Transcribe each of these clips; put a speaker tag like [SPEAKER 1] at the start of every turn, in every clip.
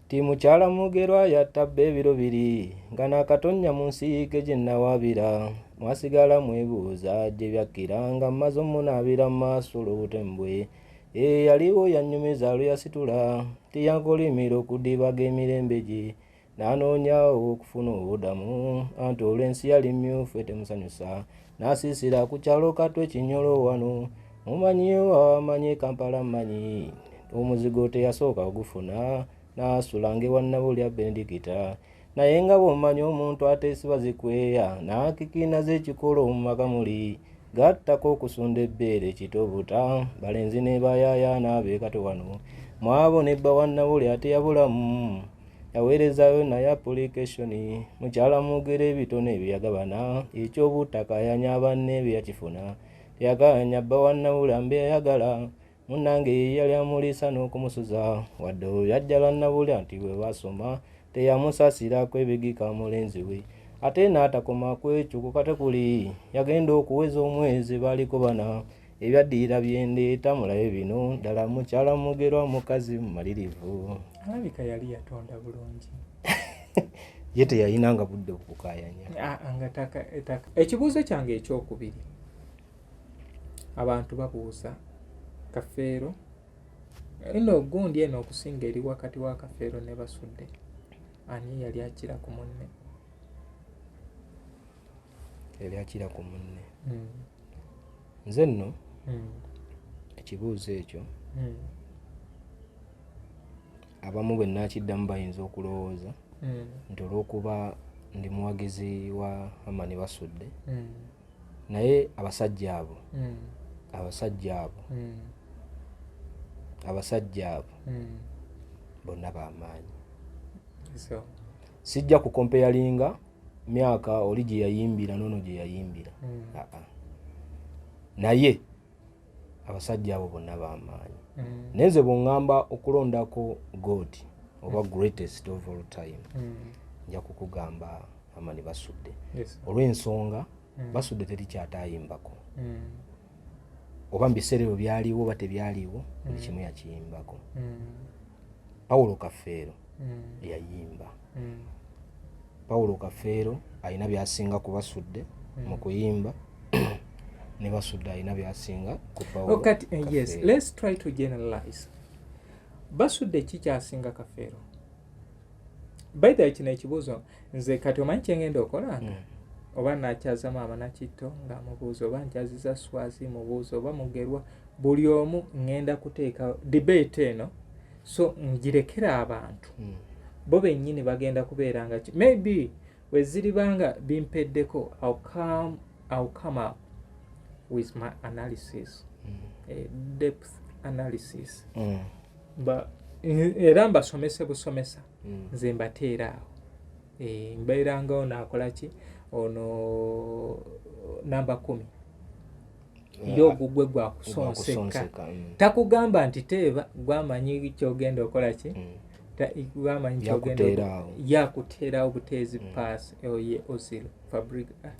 [SPEAKER 1] Mukyala Mugerwa yattabba ebiro biri nga n'akatonnya mu nsiike gye nnawaabira mwasigala mwebuuza gye byakkira nga mmaze omunaabira mu maaso olw'obutembwe yaliwo yannyumiza lwe yasitula tiyankolimira okudibaga emirembe gye n'anoonyawo okufuna obudamu anti olw'ensi yali mmyufu temusanyusa n'asiisira ku kyalo kato ekinyolo wano mumanyiyo amanyi Kampala mmanyi omuzigo teyasooka ogufuna n'asula ngewa Nabulya Benedicta naye nga bw'omanyi omuntu ateesiba zikweya n'akikina z'ekikolo mu makamuli gattako okusunda ebbeere kitobuta balenzi ne bayaayaana beekato wano mwabo nebba wa Nabulya teyabulamu yaweerezayo naye application Mukyala Mugera ebitone byeyagabana eky'obuttaka yanya banne bye yakifuna yaganya bba wa Nabulya mbe yayagala munnange ye yali amuliisa n'okumusuza wadde oyo yajja lwa Nabulya nti bwe basoma teyamusasira kwebigika mulenzi we ate n'atakoma ku ekyo kukate kuli yagenda okuweza omwezi baaliko bana ebyaddirira byendeeta mulabe bino ddala Mukyala Mugerwa mukazi mumalirivu
[SPEAKER 2] alabika yali yatonda bulungi
[SPEAKER 1] ye teyayinanga budde okukaayanya
[SPEAKER 2] ekibuuzo kyange ekyokubiri abantu babuuza Kafeero eno gundi eno okusinga eri wakati wa Kafeero ne Basudde ani yali akira ku munne
[SPEAKER 1] nze nno ekibuuzo ekyo abamu bwe nakiddamu bayinza okulowooza nti olw'okuba ndi muwagizi wa Amani Basudde naye abasajja abo bonna b'amaanyi sijja kukompeyalinga myaka oli gye yayimbira nono gye yayimbira naye abasajja abo bonna b'amaanyi nenze bw'oŋŋamba okulondako God oba greatest of all time nja kukugamba Amani Basudde olw'ensonga Basudde teri kyataayimbako oba mbiseera ebyo byaliwo oba tebyaliwo buli kimu yakiyimbako Paulo Kafeero yayimba Paulo Kafeero alina byasinga ku Basudde mu kuyimba ne Basudde alina byasinga ku Paulo Kafeero.
[SPEAKER 2] Yes, let's try to generalize. Basudde kikyasinga Kafeero? By the way, kino ekibuuzo nze kati omanyi kyengenda okolanga oba nakyaza maama Nakitto nga mubuuza oba nkyaziza Swazi mubuuza oba Mugerwa buli omu ngenda kuteeka debate eno so ngirekera abantu bo bennyini bagenda kubeera nga maybe weziribanga bimpeddeko I'll come up with my analysis depth analysis era mbasomese busomesa nze mbateera awo mbeerangawo naakola ki ono namba 10 y'ogugwe gwakusonseka takugamba nti teeba gwamanyi kyogenda okola ki gwamanyi kyogenda yakuteerawo buteezi pass oye Ozil Fabregas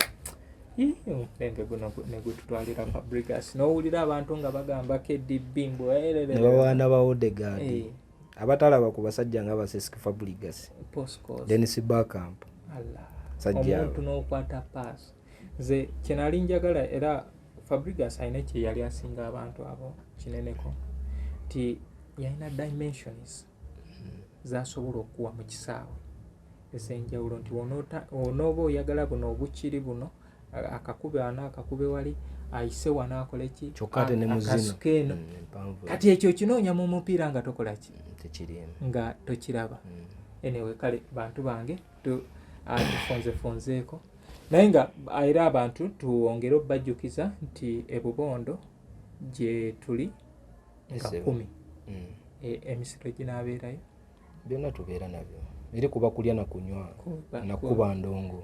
[SPEAKER 2] negututwalira Fabregas n'owulira abantu nga bagamba KDB
[SPEAKER 1] ne bawaana ba Odegaard abatalaba ku basajja nga Cesc Fabregas Dennis Bergkamp
[SPEAKER 2] omuntu n'okwata pass nze kyenali njagala era Fabregas alina kye yali asinga abantu abo kineneko nti yalina dimensions zasobola okuwa mu kisaawe ez'enjawulo nti onooba oyagala buno obukiri buno akakube wana akakube wali ayise wana akole ki akasuke eno kati ekyo kinoonya mu mupiira nga tokola ki nga tokiraba anyway kale bantu bange tufonzeeko naye nga era abantu tuwongere obbajjukiza nti ebubondo gye tuli nga 10 emisiro ginaabeerayo
[SPEAKER 1] byonna tubeera nabyo eri kuba kulya na kunywa nakuba ndongo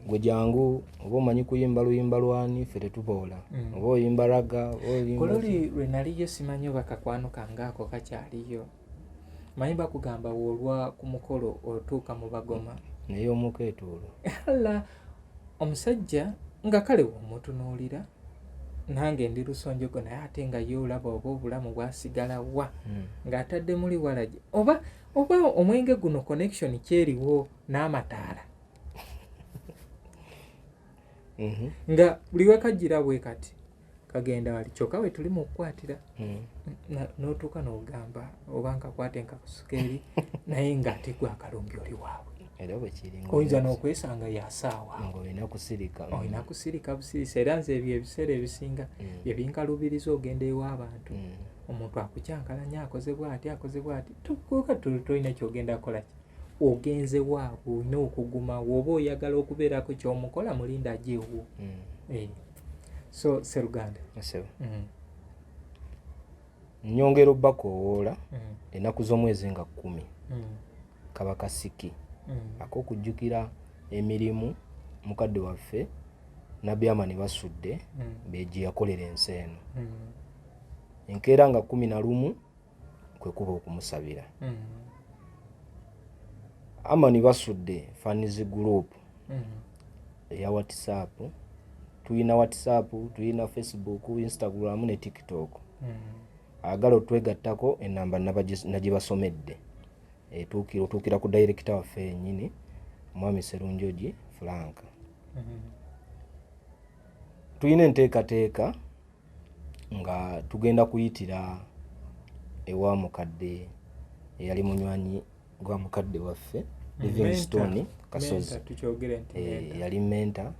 [SPEAKER 1] gwe jangu oba omanyi kuyimba luyimba lwani ffe tetuboola oba oyimba raga
[SPEAKER 2] kololi lwe naliyo simanyi oba kakwano kangaako kakyaliyo manyi bakugamba woolwa ku mukolo otuuka mu bagoma
[SPEAKER 1] naye omukeetuulo
[SPEAKER 2] ala omusajja nga kale womutunuulira nange ndi lusonjogo naye ate nga ye olaba oba obulamu bwasigala wa ng'atadde muli walagi oba omwenge guno connection kyeriwo n'amataala nga buli wekajjira bwe kati kagenda wali kyokka we tuli mu kukwatira n'otuuka n'ogamba oba nkakwate nkakusukeeri naye ng'ate gwe akalumbi oli waabwe oyinza n'okwesanga yasaawa olina kusirika busirisa era nze ebyo ebiseera ebisinga bye binkalubiriza ogenda ew'abantu omuntu akukyankalanya akoze bw'ati tukuuka tolina kyogenda kukolaki ogenze waabwe olina okuguma woba oyagala okubeerako kyomukola mulinda ajeewo so Sseruganda
[SPEAKER 1] nyongera obbakowoola ennaku z'omwezi nga 10 kaba kasiki ak'okujjukira emirimu mukadde waffe Nabyamani Basudde beegi yakolera ensi eno enkeera nga 11 kwe kuba okumusabira Amani Basudde Fans Group eya WhatsApp tuyina WhatsApp tuyina Facebook Instagram ne TikTok agala otwegattako enamba nagibasomedde otuukira ku director waffe yennyini Mwami Sserunjogi Frank tuyina enteekateeka nga tugenda kuyitira ewa mukadde eyali munywanyi gwa mukadde waffe Livingstone Kasozi yali menta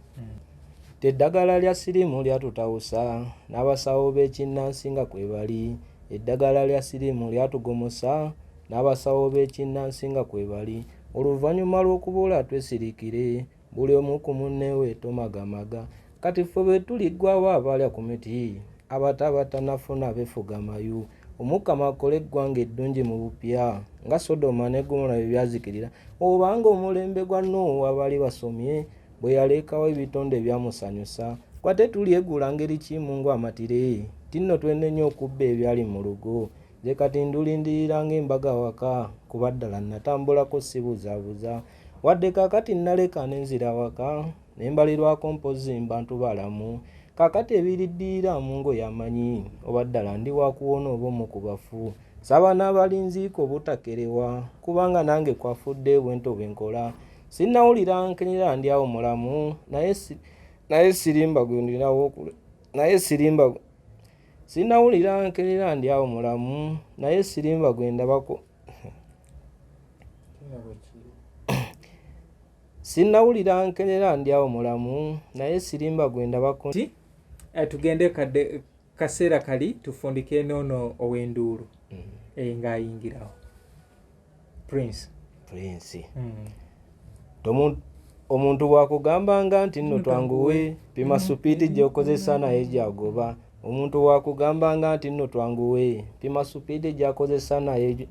[SPEAKER 1] eddagala lya sirimu lyatutawusa n'abasawo b'ekinnansi nga kwe bali eddagala lya sirimu lyatugomosa n'abasawo b'ekinnansi nga kwe bali oluvannyuma lw'okubula twesirikire buli omu ku munnewe tomagamaga kati ffe bwe tuliggwawo abalya ku miti abatanafuna befuga mayu omukama akole eggwanga eddungi mu bupya nga Sodoma ne Gomora bye byazikirira obanga omulembe gwa Nuuwa bali basomye bwe yalekawo ebitonde byamusanyusa kwate tulyegula ngeri kimu ng'amatire tinno twenenya okubba ebyali mu lugo nze kati ndulindirira ng'embaga waka kuba ddala natambulako sibuzaabuza wadde kaakati naleka n'enzira waka nembalirwako mpozi mbantu balamu kaakati ebiriddirira mu ngo yamanyi oba ddala ndi wakuwona oba omukubafu saba n'abalinziiko butakerewa kubanga nange kwafudde bwento bwenkola sinnawulira nkenyera ndi awo mulamu naye sirimba gwendirawo sinnawulira nkenyera ndi awo mulamu naye sirimba gwendabako sinnawulira nkenyera ndi awo mulamu naye sirimba gwendabako
[SPEAKER 2] tugende kaseera kali tufundike noono ow'enduulu ng'ayingirawo Prince
[SPEAKER 1] omuntu bwakugambanga nti nno twanguwe pima supiidi gy'okozesa naye gyagoba omuntu bwakugambanga nti nno twanguwe pima supiidi gy'akozesa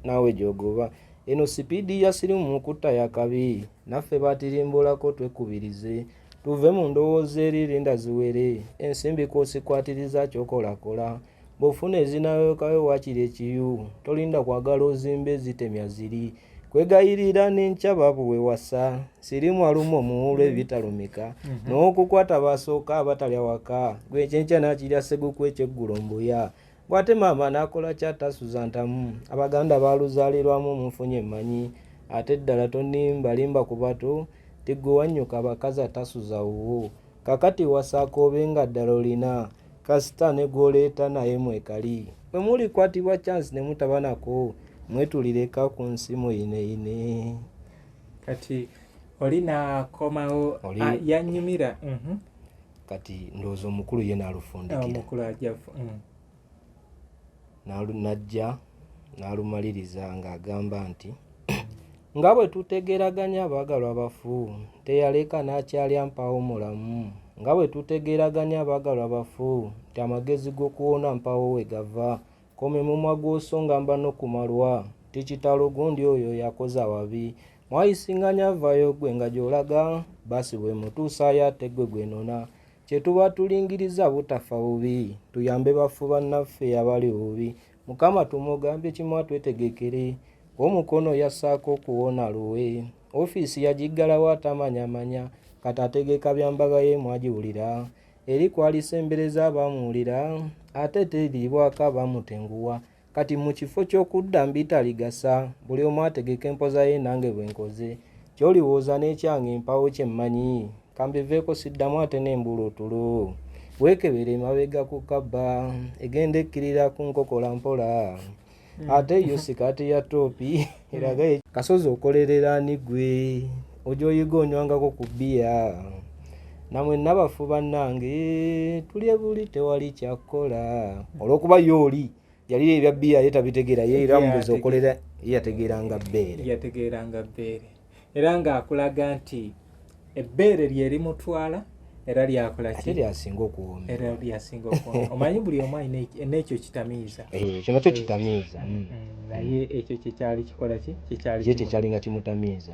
[SPEAKER 1] nawe gyogoba eno sipiidi ya sirimu mukutta yakabi naffe batirimbulako twekubirize tuve mu ndowooza eririnda ziwere ensimbi kwosikwatiriza kyokolakola bw'ofuna ezinayokayo wakiri ekiyu tolinda kwagala ozimbe zitemya ziri kwegayirira n'enkya babuwe wasa sirimu aluma omuwulu ebitalumika n'okukwata basooka abatalya waka gwekyenkya nakirya seguku ekyeggulo mbuya bw'ate maama n'akola kyatasuza ntamu abaganda baluzaalirwamu mufunye emmanyi ate ddala tonimbalimba ku bato tegwe wannyuka abakazi atasuza wuwo kakati wasaako obenga ddala olina kasita ne gw'oleeta naye mwekali bwe mulikwatibwa chance ne mutabanako mwetulireka ku nsi muyineyine
[SPEAKER 2] kati oli naakomawo yannyumira
[SPEAKER 1] kati ndowooza omukulu ye n'alufundikira najja n'alumaliriza ng'agamba nti nga bwe tutegeraganya abaagalwa abafu teyaleka n'akyalya mpawo mulamu nga bwe tutegeraganya abaagalwa abafu nti amagezi g'okuwona mpawo we gava kome mumwa gw'osonga mba n'okumalwa tikitalo gundi oyo yakoze awabi mwayisinganya avayo gwe nga gy'olaga basi bwe mutuusaayo ate gwe gwenona kye tuba tulingiriza butafa bubi tuyambe bafu bannaffe abali bubi mukama tumugambye kimu atwetegekere omukono yassaako okuwona luwe ofiisi yagiggalawo atamanyamanya kati ategeka byambaga ye mwagiwulira eri kwalisembereza abamuwulira ate teribwako abamutenguwa kati mu kifo ky'okudda mbitaligasa buli omu ategeka empoza ye nange bwe nkoze kyoliwooza n'ekyange empawo kyemmanyi kambiveeko siddamu ate n'embuluutulo weekebere mabega ku kabba egenda ekkirira ku nkokola mpola ate yo sikati ya toopi eraga kasozi okolerera ni gwe ojoyiga onywangako ku bbiya namwe nabafu bannange tulye buli tewali kyakola olw'okuba yooli yali ebya bbiya ye tabitegeera ye era mubuzi okolera yategeeranga bbeere
[SPEAKER 2] era ng'akulaga nti ebbeere lyeri mutwala era lyakola
[SPEAKER 1] ate lyasinga okuwoomera
[SPEAKER 2] era lyasinga okuwoomera omanyi buli omu alina n'ekyo kitamiiza
[SPEAKER 1] kino kyo kitamiiza
[SPEAKER 2] naye ekyo kyekyali kikola ki
[SPEAKER 1] kyekyali nga kimutamiiza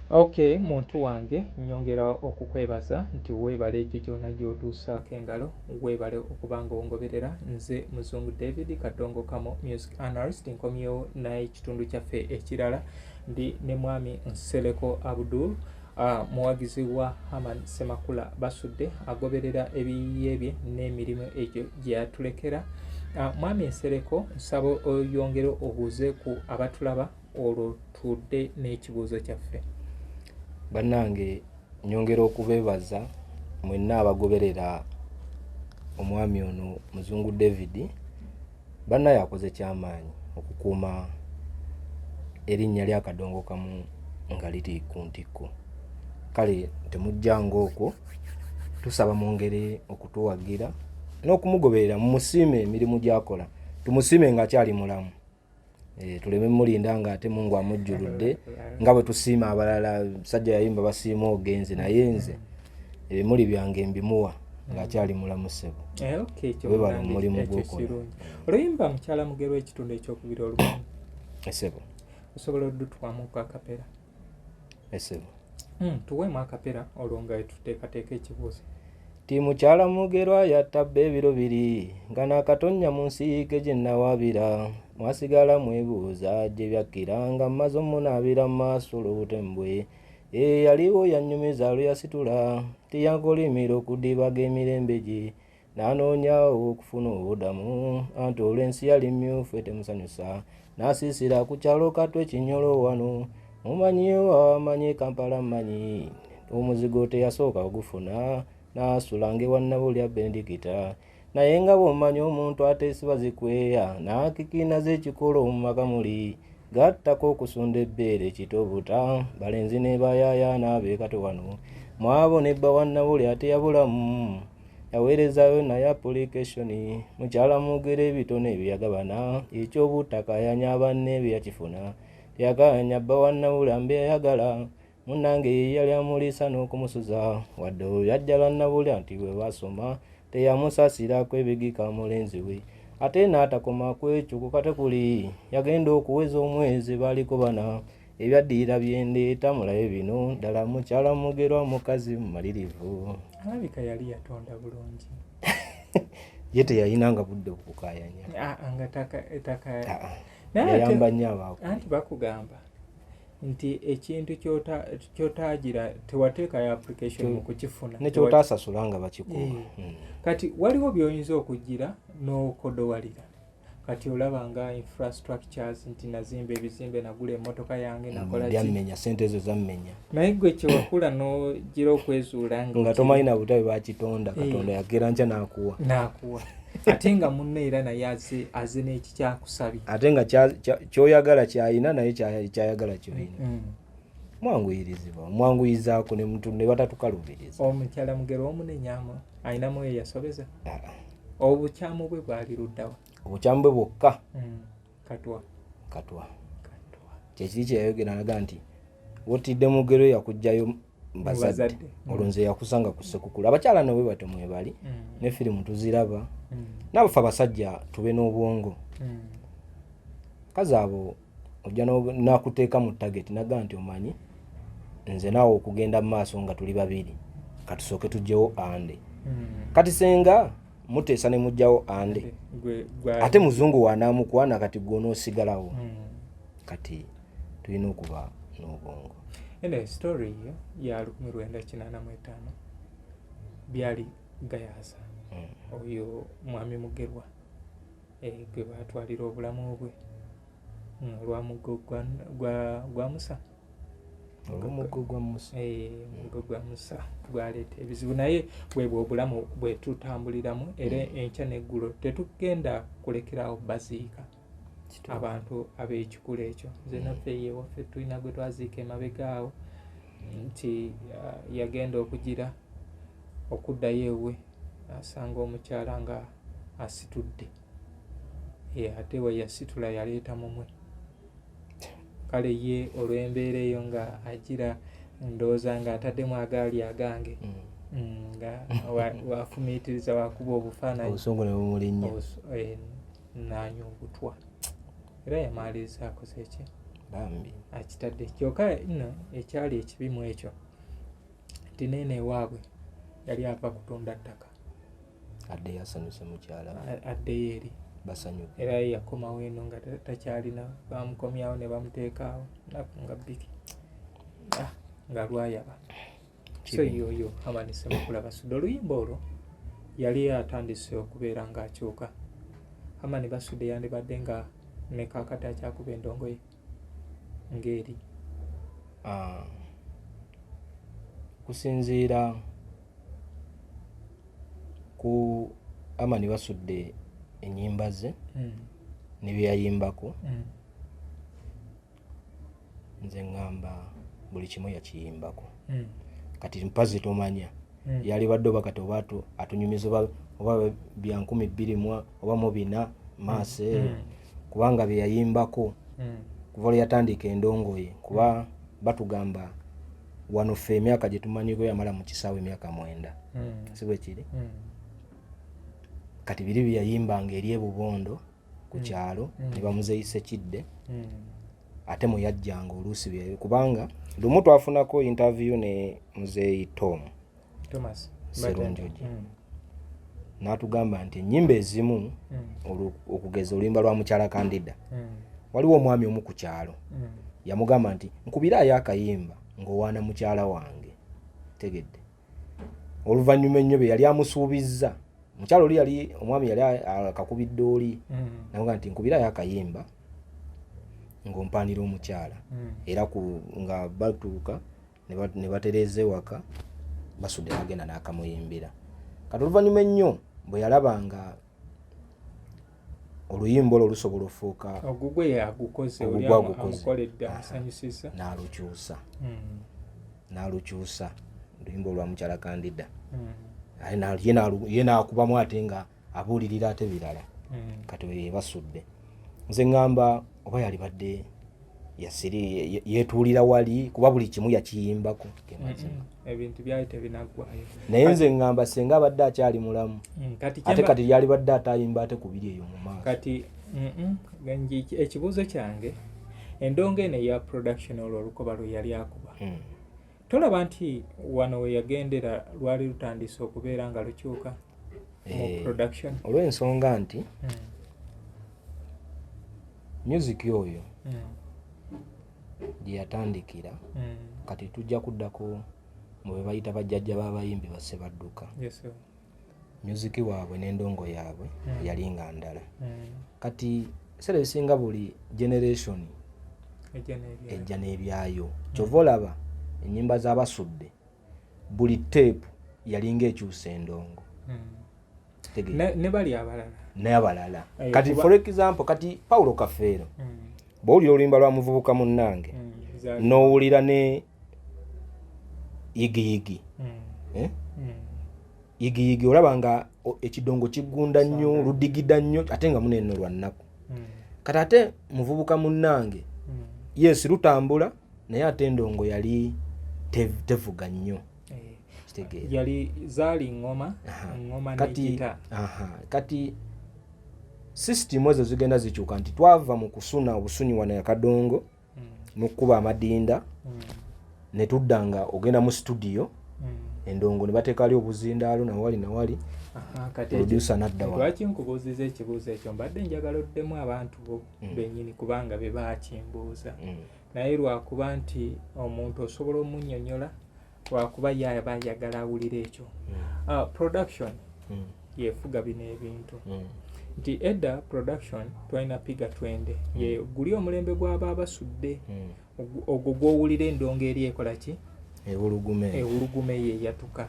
[SPEAKER 2] Okay, muntu wange nyongera okukwebaza nti weebale ekyo kyonna gy'otuusaako engalo, weebale okuba ng'ongoberera. Nze Muzungu David Kadongo Kamo music analyst, nkomyewo n'ekitundu kyaffe ekirala ndi ne mwami Nsereko Abdul, muwagizi wa Haman Semakula Basudde, agoberera ebiyiye bye n'emirimu egyo gye yatulekera. Mwami Nsereko, nsaba oyongere obuuze ku abatulaba olwo tudde n'ekibuuzo kyaffe.
[SPEAKER 1] Bannange nyongera okubeebaza mwenna abagoberera omwami ono Muzungu David. Banna yakoze kyamaanyi okukuuma erinnya lya Kadongo Kamu nga liri ku ntikko. Kale temujjanga okwo, tusaba mwongere okutuwagira n'okumugoberera, mumusiime emirimu gy'akola, tumusiime ng'akyali mulamu. Tuleme mulinda nga ate Mungu amujjuludde nga bwe tusiima abalala. Sajja yayimba basiima ogenze, naye nze ebimuli byange mbimuwa ng'akyali mulamu ssebo.
[SPEAKER 2] Okay,
[SPEAKER 1] webala omulimu gw'okola.
[SPEAKER 2] Oluyimba mukyala mugerwa ekitundu ekyokubiri olumu
[SPEAKER 1] Essebo.
[SPEAKER 2] osobola oddutwamu ku akapera?
[SPEAKER 1] Essebo.
[SPEAKER 2] Tuweemu akapera olwo nga tuteekateeka ekibuuzo.
[SPEAKER 1] Ti mukyala mugerwa yattabba ebiro biri nga n'akatonnya mu nsiike gye nnawaabira mwasigala mwebuuza gye byakkira nga mmaze omunaabira mu maaso olw'obutembwe. Yaliwo yannyumiza lwe yasitula tiyankolimira okudibaga emirembe gye n'anoonyawo okufuna obudamu anti olw'ensi yali mmyufu temusanyusa n'asiisira ku kyalo kato ekinyolo wano mumanyiyo amanyi Kampala mmanyi omuzigo teyasooka ogufuna n'asula ng'ewa Nabulya Benedicta naye nga bw'omanyi omuntu ateesiba zikweya n'akikina z'ekikolo mu maka muli gattako okusunda ebbeere kitobuta balenzi ne bayaayaana beekato wano mwabo nebba wa Nabulya teyabulamu yaweerezayo naye application mukyala mugere ebitone ebyeyagabana ekyobuttaka yanya banne bye yakifuna yaganya bba wa Nabulya mbe yayagala munnange ye yali amuliisa n'okumusuza wadde oyo yajjala Nabulya nti bwe basoma teyamusasirako ebigika mulenzi we ate n'atakoma ku ekyo ku katekuli yagenda okuweza omwezi baaliko bana ebyaddirira byendeeta mulabe bino ddala mukyala mugerwa mukazi mumalirivu.
[SPEAKER 2] Alabika yali yatonda bulungi.
[SPEAKER 1] Ye teyayinanga budde bukukayanya. Yayamba nnyo abaako.
[SPEAKER 2] Anti bakugamba nti ekintu kyotaagira tewateeka ya application mu kukifuna.
[SPEAKER 1] Ne kyotaasasula nga bakikuwa.
[SPEAKER 2] Kati waliwo by'oyinza okugira n'okodowalira. Kati olaba nga infrastructures nti nazimba ebizimbe nagula emmotoka yange nakola
[SPEAKER 1] yammenya ssente ezo zammenya.
[SPEAKER 2] Naye gwe kyewakula n'ogira okwezuula
[SPEAKER 1] nga tomanyi na butabe bakitonda Katonda yagera nkya n'akuwa.
[SPEAKER 2] Ate nga munne era naye aze n'eki kyakusabye.
[SPEAKER 1] Ate nga kyoyagala kyayina naye kyayagala kyoyina. Mwanguyirizibwa mwanguyizaako ne batatukalubiriza.
[SPEAKER 2] Omukyala mugero omunenyamu ayinamu ye yasobeza. Obukyamu bwe bwali luddawa.
[SPEAKER 1] Obukyamu bwe bwokka.
[SPEAKER 2] Katwa.
[SPEAKER 1] Kyekiri kyeyayogera naga nti wotidde mugero yakugjayo mbazadde olwo nze yakusanga ku Ssekukkulu. Abakyala nabo bwe batyo mwebali ne firimu tuziraba nabafe abasajja tube n'obwongo. Kazi abo ojja n'akuteeka mu target naga nti omanyi nze naawe okugenda mu maaso nga tuli babiri katusooke tugyewo ande. Kati senga muteesa ne mugjawo ande ate muzungu wanaamukwana kati gw'onoosigalawo. Kati tulina okuba n'obwongo.
[SPEAKER 2] Ene story ya 1985 byali gayaasa oyo mwami Mugerwa gwe baatwalira obulamu bwe olwa muggo gwa Musa.
[SPEAKER 1] Omuggo gwa Musa.
[SPEAKER 2] Omuggo gwa Musa gwaleeta ebizibu naye bwebwe obulamu bwe tutambuliramu era enkya n'eggulo tetugenda kulekerawo baziika abantu ab'ekikula ekyo. Nze naffe ye waffe tulina gwe twaziika emabega awo nti yagenda okugira okuddayo ewe asanga omukyala nga asitudde ate we yasitula yaleeta mumwe. Kale ye olw'embeera eyo nga agira ndowooza nga ataddemu agaali agange nga wafumiitiriza wakuba obufaananyi
[SPEAKER 1] obusungu ne bumulinnya
[SPEAKER 2] n'anyungutwa era yamaaliriza akoze ki
[SPEAKER 1] bambi
[SPEAKER 2] akitadde kyokka nno ekyali ekibi mu ekyo nti neeno ewaabwe yali ava kutunda ttaka
[SPEAKER 1] addeyo asanyuse mukyala
[SPEAKER 2] addeyo eri
[SPEAKER 1] basanyuka
[SPEAKER 2] era yakomawo eno nga takyalina bamukomyawo ne bamuteekaawo naku nga bbiri nga lwayaba. So yoyo Hamani Ssemakula Basudde oluyimba olwo yali atandise okubeera ng'akyuka. Hamani Basudde yandibadde nga ne kaakati akyakuba endongo ye ng'eri
[SPEAKER 1] kusinziira ku Hamani Basudde ennyimba ze ne bye yayimbako nze ngamba buli kimu yakiyimbako. Kati mpazi tomanya yali badde oba kati oba atunyumiza oba bya 20 oba mu 4 maase kubanga bye yayimbako kuva lwe yatandika endongoye kuba batugamba wano ffe emyaka gye tumanyiko yamala mu kisaawe emyaka 9 si bwe kiri. Kati biri bye yayimbanga eri ebubondo ku kyalo ne bamuzeeyise kidde ate muyajjanga oluusi bye kubanga lumu twafunako interview ne muzeeyi Thomas Serunjoji n'atugamba nti ennyimba ezimu okugeza oluyimba lwa mukyala Kandida waliwo omwami omu ku kyalo yamugamba nti nkubiraayo akayimba ng'owaana mukyala wange tegedde oluvannyuma ennyo bwe yali amusuubizza mukyalo oli omwami yali akakubidde oli namuga nti nkubiraayo akayimba ng'ompaanira omukyala era nga batuuka ne batereeza ewaka Basudde n'agenda n'akamuyimbira kati oluvannyuma ennyo bwe yalaba nga oluyimba olwo lusobola ofuuka
[SPEAKER 2] ogugwe yagukoze amukoledde amusanyusizza n'alukyusa oluyimba olwa mukyala Kandida ye n'akubamu ate nga abuulirira ate birala kati we Basudde nze ŋŋamba oba yali badde yetuulira wali kuba buli kimu yakiyimbako ebintu byali tebinaggwayo
[SPEAKER 1] naye nze ŋŋamba senga abadde akyali mulamu ate kati yali badde atayimba ate ku biri eyo mu maaso
[SPEAKER 2] kati ekibuuzo kyange endongo eno eya production olwo olukoba lwe yali akuba tolaba nti wano we yagendera lwali lutandise okubeera nga lukyuka mu production
[SPEAKER 1] olw'ensonga nti music oyo gye yatandikira kati tujja kuddako mu be bayita bajjajja b'abayimbi basse badduka music waabwe n'endongo yaabwe yali nga ndala kati sere bisinga buli generation ejja n'ebyayo kyova olaba ennyimba z'Abasudde buli tape yali ng'ekyusa endongo
[SPEAKER 2] ne bali
[SPEAKER 1] abalala kati for example kati Paulo Kafeero bw'owulira oluyimba lwa muvubuka munnange n'owulira ne yigiyigi yigiyigi olaba nga ekidongo kiggunda nnyo ludigida nnyo ate nga munenno lwa nnaku kati ate muvubuka munnange yes lutambula naye ate endongo yali tevuga nnyo
[SPEAKER 2] yali zaali ngoma n'egita
[SPEAKER 1] kati system ezo zigenda zikyuka nti twava mu kusuna obusunyi wano yakadongo n'okkuba amadinda ne tuddanga ogenda mu studio endongo ne bateeka ali obuzindaalo nawali producer nadda wa
[SPEAKER 2] lwaki nkubuuziza ekibuuzo ekyo mbadde njagala oddemu abantu bo bennyini kubanga be baakimbuuza naye lwakuba nti omuntu osobola omunnyonnyola lwakuba yaba ayagala awulira ekyo production yefuga bino ebintu nti edda production twalina piga twende ye guli omulembe gw'aba Basudde ogwo gw'owulira endongo eri ekola ki ewulugume ye yatuka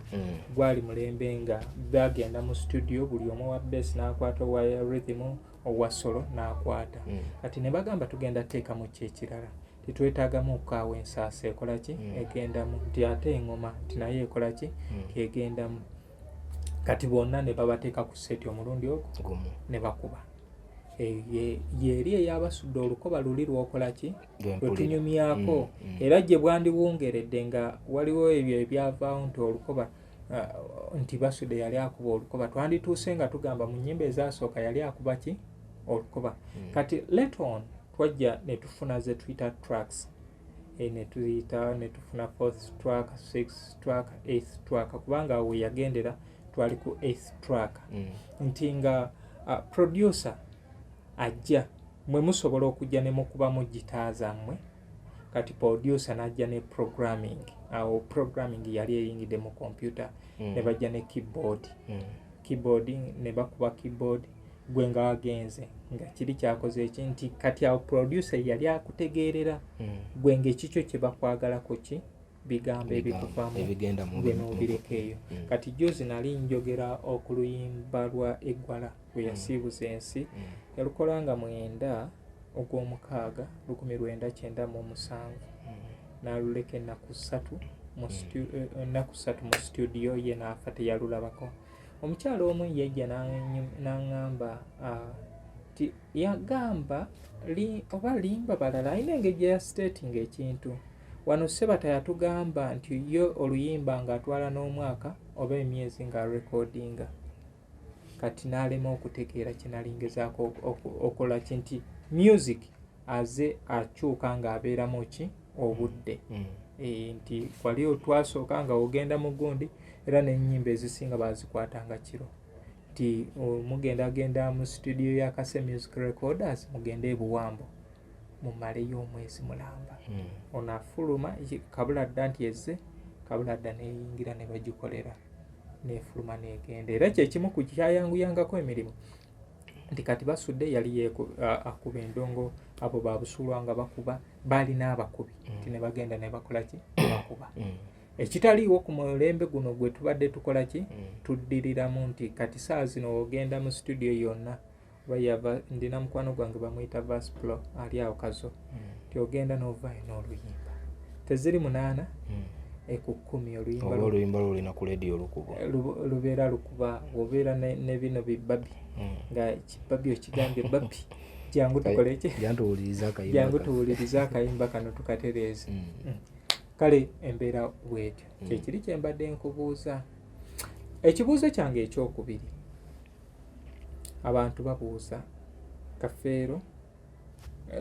[SPEAKER 2] gwali mulembe nga bagenda mu studio buli omu wa bass n'akwata owa rhythm owa solo n'akwata kati ne bagamba tugenda teekamu kyekirala titwetaagamu okukaawa ensaasa ekola ki egendamu nti ate engoma nti naye ekola ki kegendamu kati bonna ne babateeka ku seti omulundi ogwo ne bakuba yeri ey'Abasudde olukoba luli lwokola ki lwetunyumyako era gye bwandiwongeredde nga waliwo ebyo ebyavaawo nti olukoba nti Basudde yali akuba olukoba twandituuse nga tugamba mu nnyimba ezasooka yali akuba ki olukoba kati later on twajja ne tufuna ze tuyita tracks ne tufuna 4th track 6th track 8th track kubanga awo yagendera twali ku 8th track nti nga producer ajja mwe musobola okujja ne mukubamu gita zammwe kati producer n'ajja ne programming awo programming yali eyingidde mu computer ne bajja ne keyboard ne bakuba keyboard gwe nga wagenze nga kiri kyakoze eki nti kati awo producer yali akutegeerera gwe ng'ekikyo kye bakwagalako ki bigambo ebikuvamu gwe n'obireka eyo kati juzi nali njogera okuluyimba lwa Eggwala lwe yasiibuza ensi yalukola nga 9 ogw'omukaaga 1997 n'aluleka ennaku 3 mu studio ye n'afa teyalulabako omukyalo omu yejja n'aŋŋamba ti yagamba oba limba balala alina engeri gye yastating ekintu wano Sebata yatugamba nti yo oluyimba ng'atwala n'omwaka oba emyezi nga recordinga kati n'alema okutegeera kye nalingezaako okola ki nti music aze akyuka ng'abeeramu ki obudde nti wali twasooka nga ogenda mu gundi era n'ennyimba ezisinga baazikwatanga kiro nti mugenda mu studio ya Kase Music Recorders mugende Buwambo mumaleyo omwezi mulamba ono afuluma kabula dda nti ezze kabula dda neyingira ne bagikolera nefuluma negenda era kyekimu ku kyayanguyangako emirimu nti kati Basudde yali akuba endongo abo babusulwa nga bakuba balina abakubi nti ne bagenda ne bakola ki bakuba ekitaliiwo ku mulembe guno gwe tubadde tukola ki tuddiriramu nti kati saa zino ogenda mu studio yonna bayava ndina mukwano gwange bamuyita Vaspro ali awo Kazo ti ogenda n'ovaayo n'oluyimba teziri 8 ku 10
[SPEAKER 1] oluyimba lulina ku radio
[SPEAKER 2] lubeera lukuba obeera ne bino bibabi nga kibabi okigambye babi jangu tukole ki jangu tuwuliriza akayimba kano tukatereeze kale embeera bwetyo kyekiri kyembadde nkubuuza ekibuuzo kyange ekyokubiri abantu babuuza Kafeero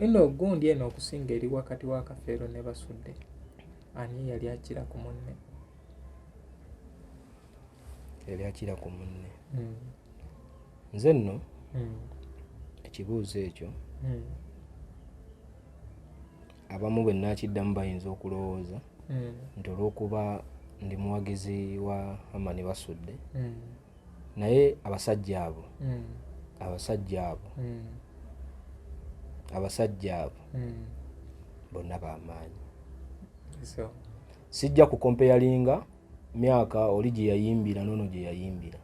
[SPEAKER 2] eno gundi eno okusinga eri wakati wa Kafeero ne Basudde ani yali akira ku munne
[SPEAKER 1] nze nno ekibuuzo ekyo abamu bwe nakiddamu bayinza okulowooza nti olw'okuba ndi muwagizi wa Amani Basudde naye abasajja abo bonna b'amaanyi sijja kukompeyalinga myaka oli gye yayimbira nono gye yayimbira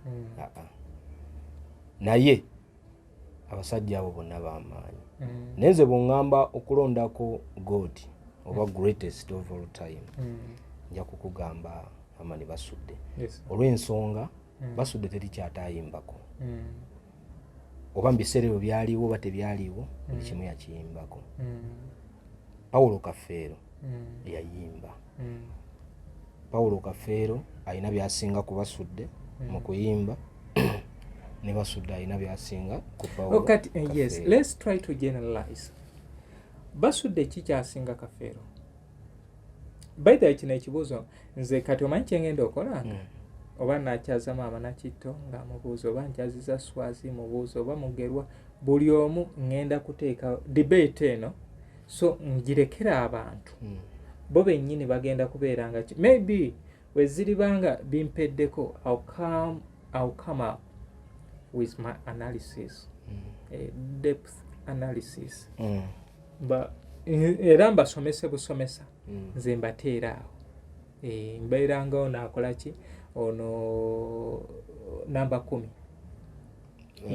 [SPEAKER 1] naye abasajja abo bonna b'amaanyi nenze bw'ŋŋamba okulondako God oba greatest of all time nja kukugamba Amani Basudde olw'ensonga Basudde teri kyatayimbako oba mu biseera ebyo byaliwo oba tebyaliwo buli kimu yakiyimbako Paulo Kafeero yayimba Paulo Kafeero alina byasinga ku Basudde mu kuyimba ne Basudde alina byasinga ku Paulo
[SPEAKER 2] yes, let's try to generalize. Basudde kikyasinga Kafeero by the way kino ekibuuzo nze kati omanyi kyengenda okolanga oba nakyaza maama Nakitto ng'amubuuza oba nkyaziza Swazi mubuuza oba Mugerwa buli omu ngenda kuteeka debate eno so ngirekera abantu bo bennyini bagenda kubeera nga maybe weziribanga bimpeddeko I'll come up with my analysis depth analysis era mbasomese busomesa nze mbateera awo mbeera nga ono akola ki ono namba 10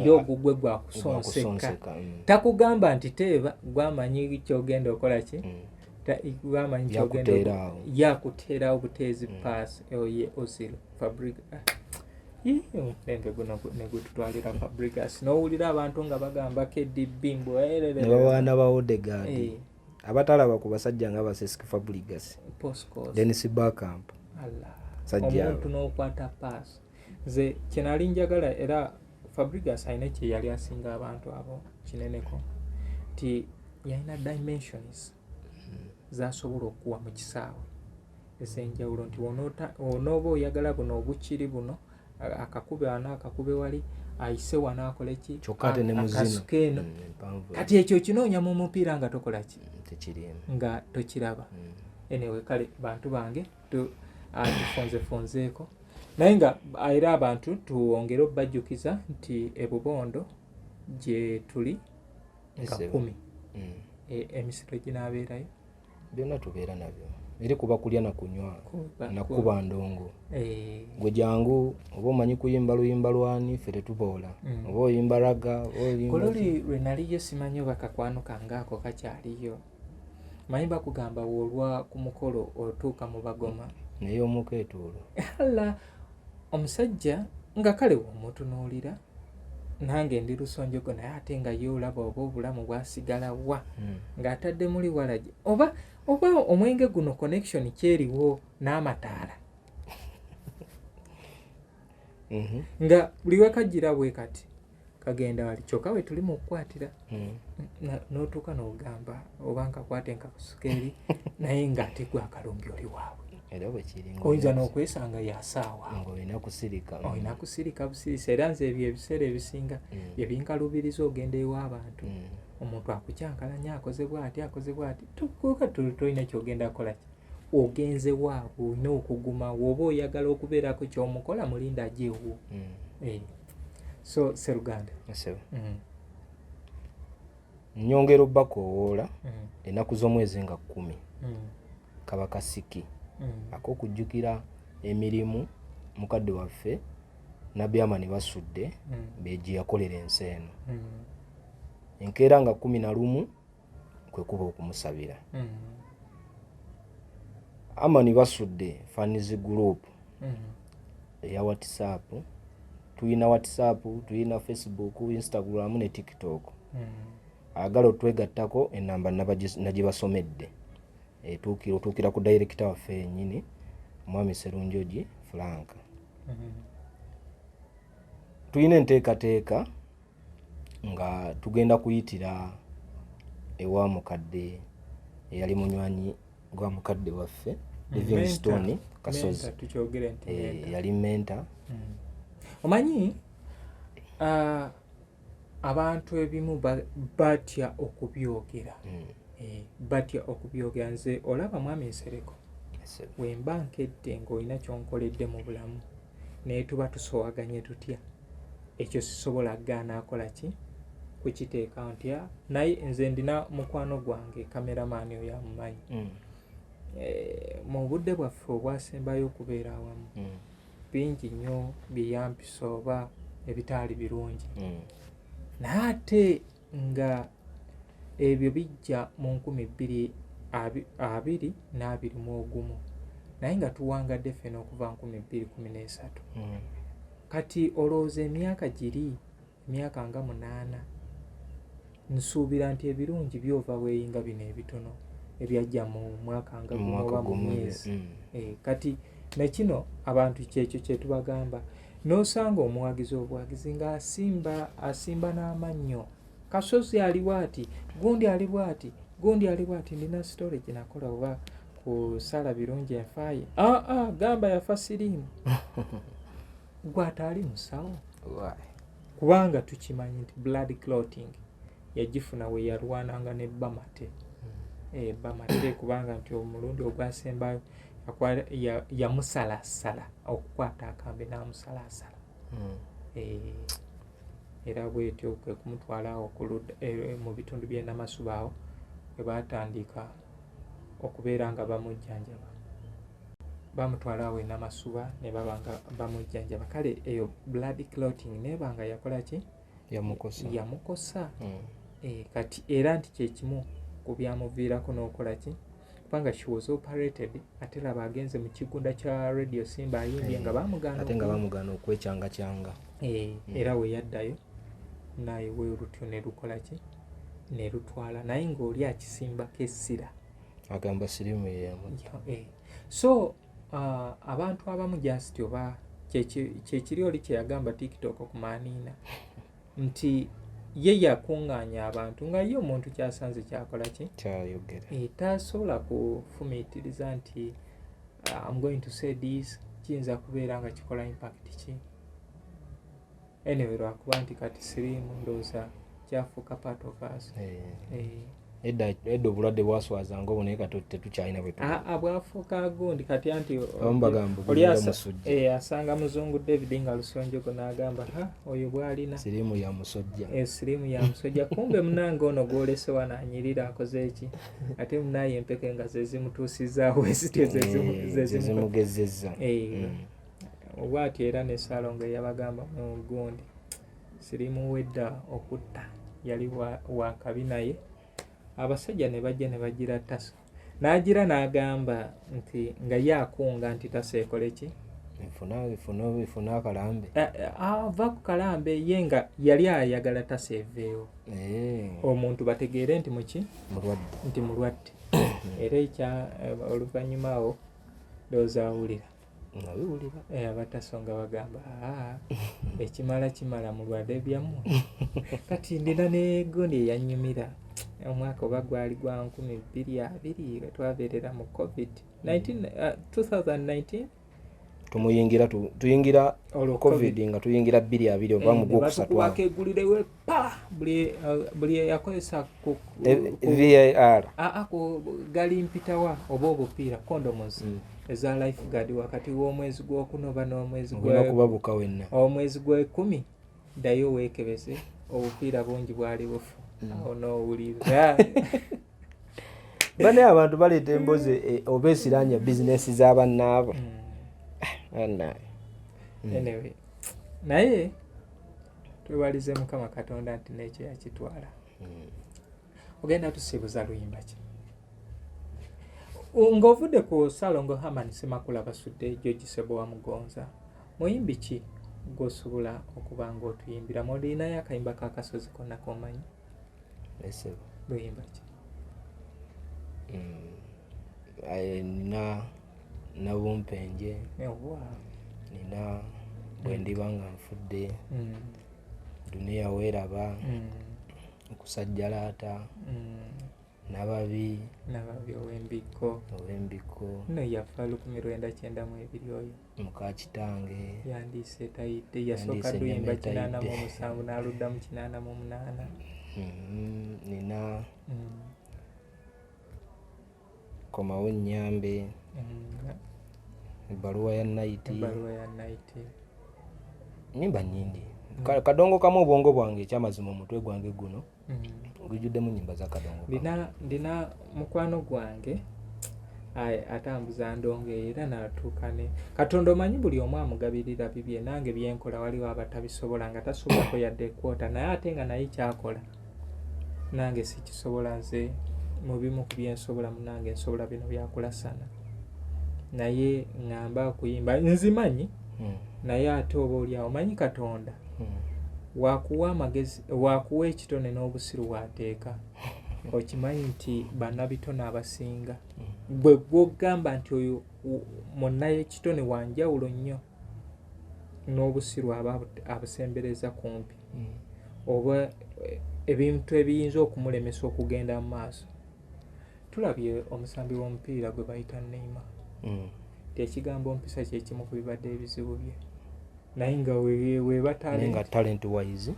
[SPEAKER 2] y'ogugwe gwakusonseka takugamba nti teeba gwamanyi kyogenda okola ki gwamanyi kyogenda yakuteerawo buteezi pass oye Ozil Fabregas nenge guno negututwalira Fabregas n'owulira abantu nga bagamba KDB ne
[SPEAKER 1] babaana ba Odegaard abatalaba ku basajja nga Cesc Fabregas Dennis Bergkamp
[SPEAKER 2] omuntu n'okwata pass nze kyenali njagala era Fabregas alina kye yali asinga abantu abo kineneko nti yalina dimensions zasobola okuwa mu kisaawe esenjawulo nti onooba oyagala buno obukiri buno akakube wano akakube wali ayise wano akole ki
[SPEAKER 1] kyokka ate ne muzino
[SPEAKER 2] kati ekyo kinoonya mu mupiira nga tokola ki nga tokiraba anyway kale bantu bange tufonzeeko naye nga era abantu tuwongere obajjukiza nti ebubondo gye tuli nga 10 emisiro ginaabeerayo
[SPEAKER 1] byonna tubeera nabyo eri kuba kulya na kunywa na kuba ndongo gwe jangu oba omanyi kuyimba luyimba lwani ffe tetuboola oba oyimba raga
[SPEAKER 2] kololi lwe naliyo simanyi oba kakwano kange ako kakyaliyo manyi bakugamba woolwa ku mukolo otuuka mu bagoma
[SPEAKER 1] naye omuko etuulo
[SPEAKER 2] ala omusajja nga kale womutunuulira nange ndi lusonjogo naye ate nga yoolaba oba obulamu bwasigala wa ng'atadde muli walagi oba omwenge guno connection kyeriwo n'amataala nga buli wekajjira bwe kati kagenda wali kyokka we tuli mu kukwatira n'otuuka n'ogamba oba nkakwate nkakusukeeri naye ng'ate gwe akalumbi oli waabwe
[SPEAKER 1] era bwe kiri
[SPEAKER 2] oyinza n'okwesanga yasaawa
[SPEAKER 1] ng'olina kusirika
[SPEAKER 2] olina kusirika busirisa era nze ebyo ebiseera ebisinga byebinkalubiriza ogenda ew'abantu omuntu akukyankalanya akoze bw'ati tukuuka tolina kyogenda kukola ki ogenze waabwe olina okuguma woba oyagala okubeerako kyomukola mulinda ajeewo so Sseruganda
[SPEAKER 1] nnyongera obbakoowoola ennaku z'omwezi nga 10 kaba kasiki ak'okujjukira emirimu mukadde waffe Nabyamani Basudde beegi yakolera ensi eno enkeera nga 11 kwe kuba okumusabira Amani Basudde Fans Group eya WhatsApp tuyina WhatsApp tuyina Facebook Instagram ne TikTok agala otwegattako enamba nagibasomedde otuukira ku director waffe yennyini Mwami Sserunjogi Frank. Tuyina enteekateeka nga tugenda kuyitira ewa mukadde eyali munywanyi gwa mukadde waffe Livingstone Kasozi yali menta.
[SPEAKER 2] Omanyi abantu ebimu batya okubyogera batya okubyogera nze olaba Mwami Nsereko wemba nkedde ng'olina kyonkoledde mu bulamu naye tuba tusowaganye tutya ekyo sisobola gaana akola ki kukiteeka ntya naye nze ndina mukwano gwange kameramaani oyo amumanyi mu budde bwaffe obwasembayo okubeera awamu bingi nnyo byeyampisa oba ebitaali birungi naye ate nga ebyo bijja mu 2021 naye nga tuwangadde ffena okuva 2013 kati olowooza emyaka giri emyaka nga 8 nsuubira nti ebirungi byova weeyinga bino ebitono ebyajja mu mwaka nga gumoba mu myezi kati nekino abantu kyekyo kyetubagamba n'osanga omuwagizi obwagizi nga asimba n'amannyo Kasozi ali bwati gundi ali bwati ndina story ginakola oba kusala birungi enfaaye gamba yafa siriimu gwataali musawo kubanga tukimanyi nti blood clotting yagifuna we yalwananga ne Bamate Bamate kubanga nti omulundi ogwasembayo yamusalasala okukwata akambe n'amusalasala era bwetyo kwe kumutwala mu bitundu by'e Namasuba awo we batandika okubeera nga bamujjanjaba bamutwala awo e Namasuba ne babanga bamujjanjaba kale eyo blood clotting nebanga yakola ki yamukosa kati era nti kyekimu ku byamuviirako n'okola ki kubanga she was operated ate laba agenze mu kigunda kya Radio Simba ayimbye nga bamugana
[SPEAKER 1] okwecyanga
[SPEAKER 2] era we yaddayo naye we olutyo ne lukola ki ne lutwala naye ng'oli akisimbako essira
[SPEAKER 1] agamba sirimu
[SPEAKER 2] so abantu abamu just oba kyekiri oli kye yagamba TikTok okumaaniina nti ye yakuŋŋaanya abantu nga ye omuntu kyasanze kyakola ki
[SPEAKER 1] kyayogera
[SPEAKER 2] tasobola kufumiitiriza nti I'm going to say this kiyinza kubeera nga kikola impact ki anyway lwakuba nti kati siriimu ndowooza kyafuuka part of us
[SPEAKER 1] edda obulwadde bwaswazanga obu naye kati tetukyalina
[SPEAKER 2] bwafuuka gundi kati anti
[SPEAKER 1] oli
[SPEAKER 2] asanga muzungu David nga lusonjogo n'agamba oyo bwalina
[SPEAKER 1] siriimu ya musojja
[SPEAKER 2] siriimu ya musojja kumbe munange ono gwolese wananyirira akoze eki ate munaye empeke nga zezimutuusizaawo ezityo
[SPEAKER 1] zezimugezezza
[SPEAKER 2] obwati era ne Salongo eyabagamba gundi siriimu wedda okutta yali wakabi naye abasajja ne bajja ne bagira taso n'agira n'agamba nti nga yakunga nti taso ekole ki
[SPEAKER 1] ifuna akalambe
[SPEAKER 2] ava ku kalambe ye nga yali ayagala taso eveewo omuntu bategeere nti muki nti mulwadde era oluvannyuma awo ndowooza awulira abatasonga bagamba ekimala kimala mulwadde byammwe kati ndina ne gundi eyanyumira omwaka oba gwali gwa 2020 twabeerera mu covid 2019
[SPEAKER 1] tuyingira
[SPEAKER 2] olwo
[SPEAKER 1] covid nga tuyingira 2020 oba mu gwokusatu
[SPEAKER 2] bakegulirewe pa buli yakozesa
[SPEAKER 1] VAR
[SPEAKER 2] ku gali mpitawa oba obupiira condoms eza lifeguard wakati w'omwezi gw'okunoba n'omwezi
[SPEAKER 1] kubabuka wenna
[SPEAKER 2] omwezi gw'ekumi ddayo weekebeze obupiira bungi bwali bufu awo n'owulira
[SPEAKER 1] bane abantu baleeta embozi oba esiranya bizinesi z'abannaabo
[SPEAKER 2] anyway naye twewalize mukama katonda nti nekyo yakitwala ogenda tusibuza luyimba ki ng'ovudde ku Salongo Hamani Semakula basudde George Sebo wa Mugonza muyimbi ki gwosobola okuba nga otuyimbira molinayo akayimba k'akasozi konna komanyi luyimba ki
[SPEAKER 1] nina nabumpenje nina bwendiba nga nfudde duniya weeraba okusajjalaata nababi
[SPEAKER 2] ow'embikko no yafa 1992 oyo
[SPEAKER 1] muka kitange
[SPEAKER 2] yandiise tayidde yasooka luyimba 87 n'aluddamu 88
[SPEAKER 1] nina komawo nnyambe ebbaluwa ya naiti nyimba nyingi kadongo kamu obwongo bwange ekyamazima omutwe gwange guno gujjuddemu nyimba za kadongo
[SPEAKER 2] ndina mukwano gwange atambuza ndongo era natuukane Katonda omanyi buli omu amugabirira bibye nange byenkola waliwo abatabisobola nga tasobolako yadde ekwota naye ate nga naye kyakola nange sikisobola nze mu bimu ku byensobola munange nsobola bino byakulasana naye ngamba okuyimba nzimanyi naye ate oba oliawo omanyi Katonda wakuwa amagezi wakuwa ekitone n'obusiru wateeka okimanyi nti bannabitone abasinga bwe gwogamba nti oyo munnaye ekitone wanjawulo nnyo n'obusiru aba abusembereza kumpi oba ebintu ebiyinza okumulemesa okugenda mu maaso tulabye omusambi w'omupiira gwe bayita Neymar ekigambo mpisa kyekimu ku bibadde ebizibu bye naye nga weeba
[SPEAKER 1] talent wise